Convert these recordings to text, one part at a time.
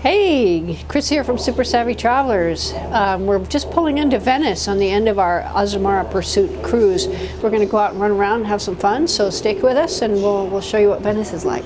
Hey, Chris here from Super Savvy Travelers. We're just pulling into Venice on the end of our Azamara Pursuit cruise. We're going to go out and run around and have some fun, so stick with us and we'll show you what Venice is like.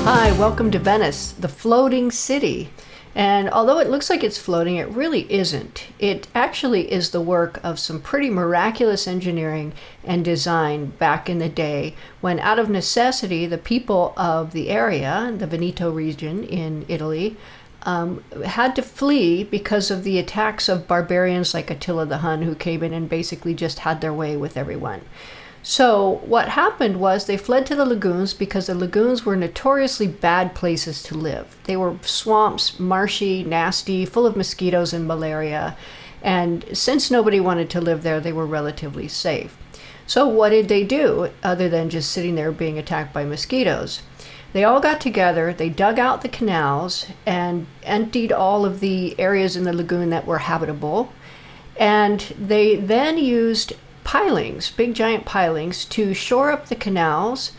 Hi, welcome to Venice, the floating city. And although it looks like it's floating, it really isn't. It actually is the work of some pretty miraculous engineering and design back in the day when, out of necessity, the people of the area, the Veneto region in Italy, had to flee because of the attacks of barbarians like Attila the Hun, who came in and basically just had their way with everyone. So what happened was they fled to the lagoons because the lagoons were notoriously bad places to live. They were swamps, marshy, nasty, full of mosquitoes and malaria. And since nobody wanted to live there, they were relatively safe. So what did they do other than just sitting there being attacked by mosquitoes? They all got together, they dug out the canals and emptied all of the areas in the lagoon that were habitable. And they then used pilings, big giant pilings, to shore up the canals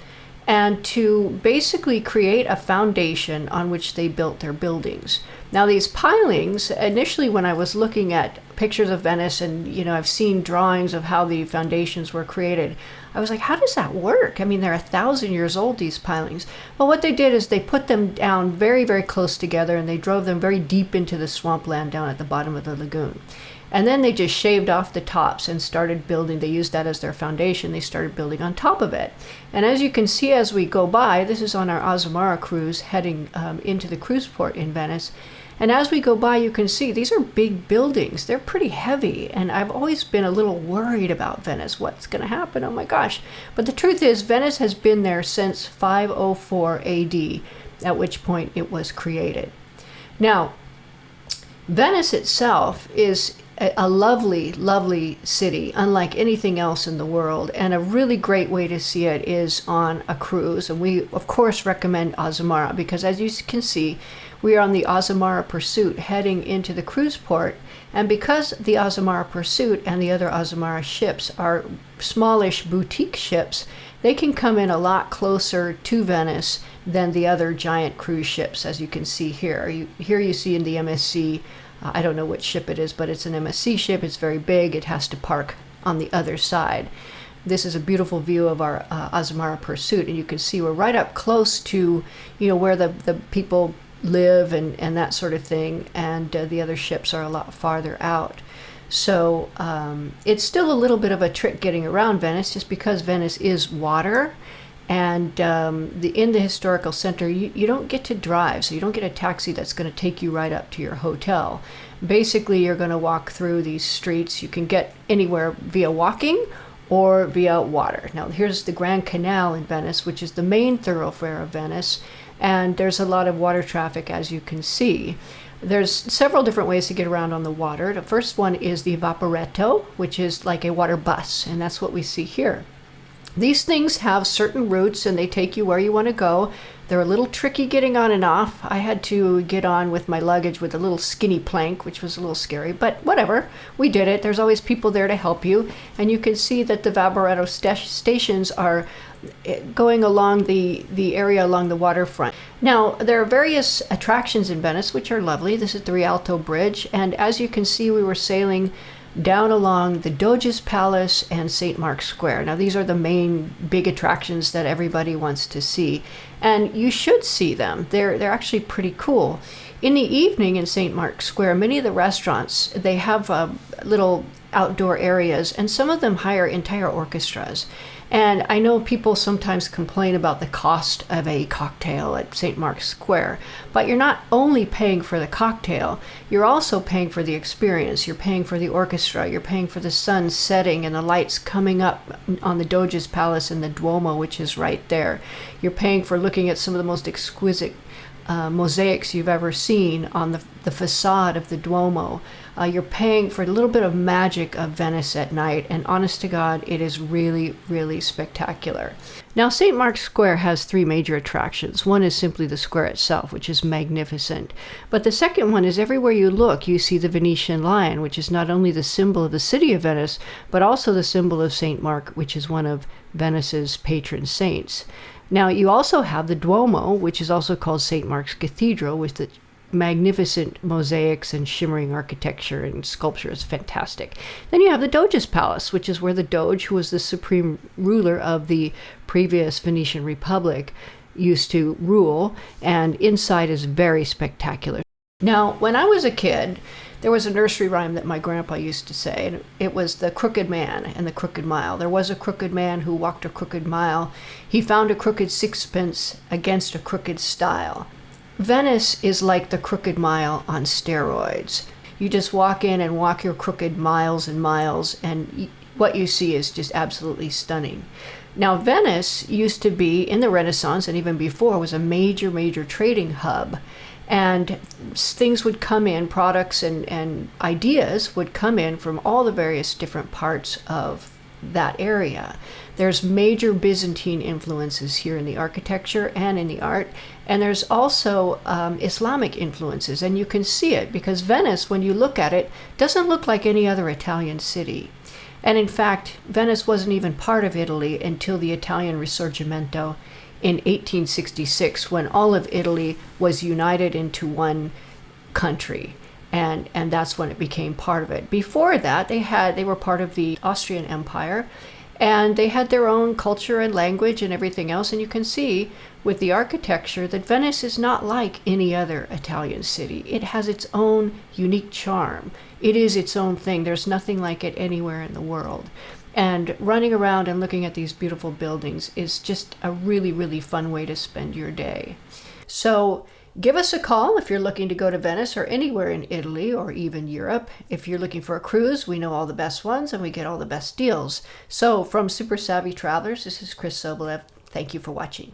and to basically create a foundation on which they built their buildings. Now these pilings, initially when I was looking at pictures of Venice and I've seen drawings of how the foundations were created, I was like, how does that work? I mean, they're 1,000 years old, these pilings. Well, what they did is they put them down very, very close together and they drove them very deep into the swampland down at the bottom of the lagoon. And then they just shaved off the tops and started building. They used that as their foundation. They started building on top of it. And as you can see as we go by, this is on our Azamara cruise heading into the cruise port in Venice. And as we go by, you can see these are big buildings. They're pretty heavy. And I've always been a little worried about Venice. What's going to happen? Oh my gosh. But the truth is, Venice has been there since 504 AD, at which point it was created. Now, Venice itself is a lovely, lovely city, unlike anything else in the world. And a really great way to see it is on a cruise. And we, of course, recommend Azamara because, as you can see, we are on the Azamara Pursuit heading into the cruise port. And because the Azamara Pursuit and the other Azamara ships are smallish boutique ships, they can come in a lot closer to Venice than the other giant cruise ships, as you can see here. Here you see in the MSC, I don't know which ship it is, but it's an MSC ship. It's very big. It has to park on the other side. This is a beautiful view of our Azamara Pursuit, and you can see we're right up close to, where the people live and that sort of thing, and the other ships are a lot farther out. So it's still a little bit of a trick getting around Venice, just because Venice is water. And in the historical center, you don't get to drive, so you don't get a taxi that's going to take you right up to your hotel. Basically, you're going to walk through these streets. You can get anywhere via walking or via water. Now, here's the Grand Canal in Venice, which is the main thoroughfare of Venice, and there's a lot of water traffic, as you can see. There's several different ways to get around on the water. The first one is the Vaporetto, which is like a water bus, and that's what we see here. These things have certain routes and they take you where you want to go. They're a little tricky getting on and off. I had to get on with my luggage with a little skinny plank, which was a little scary, but whatever, we did it. There's always people there to help you. And you can see that the Vaporetto stations are going along the area along the waterfront. Now, there are various attractions in Venice, which are lovely. This is the Rialto Bridge. And as you can see, we were sailing down along the Doge's Palace and St. Mark's Square. Now, these are the main big attractions that everybody wants to see, and you should see them. They're actually pretty cool. In the evening in St. Mark's Square, many of the restaurants, they have little outdoor areas, and some of them hire entire orchestras. And I know people sometimes complain about the cost of a cocktail at St. Mark's Square, but you're not only paying for the cocktail, you're also paying for the experience. You're paying for the orchestra, you're paying for the sun setting and the lights coming up on the Doge's Palace and the Duomo, which is right there. You're paying for looking at some of the most exquisite mosaics you've ever seen on the facade of the Duomo. You're paying for a little bit of magic of Venice at night, and honest to God, it is really, really spectacular. Now, St. Mark's Square has three major attractions. One is simply the square itself, which is magnificent. But the second one is everywhere you look, you see the Venetian lion, which is not only the symbol of the city of Venice, but also the symbol of St. Mark, which is one of Venice's patron saints. Now, you also have the Duomo, which is also called St. Mark's Cathedral, with the magnificent mosaics and shimmering architecture and sculpture. Is fantastic. Then you have the Doge's Palace, which is where the Doge, who was the supreme ruler of the previous Venetian Republic, used to rule, and inside is very spectacular. Now, when I was a kid, there was a nursery rhyme that my grandpa used to say, and it was the crooked man and the crooked mile. There was a crooked man who walked a crooked mile. He found a crooked sixpence against a crooked stile. Venice is like the crooked mile on steroids. You just walk in and walk your crooked miles and miles, and what you see is just absolutely stunning. Now, Venice used to be, in the Renaissance and even before, was a major trading hub. And things would come in, products and ideas would come in from all the various different parts of that area. There's major Byzantine influences here in the architecture and in the art, and there's also Islamic influences, and you can see it because Venice, when you look at it, doesn't look like any other Italian city. And in fact, Venice wasn't even part of Italy until the Italian Risorgimento in 1866, when all of Italy was united into one country. And that's when it became part of it. Before that, they were part of the Austrian Empire, and they had their own culture and language and everything else. And you can see with the architecture that Venice is not like any other Italian city. It has its own unique charm. It is its own thing. There's nothing like it anywhere in the world. And running around and looking at these beautiful buildings is just a really fun way to spend your day. So give us a call if you're looking to go to Venice or anywhere in Italy or even Europe. If you're looking for a cruise, we know all the best ones and we get all the best deals. So from Super Savvy Travelers, this is Chris Sobolev. Thank you for watching.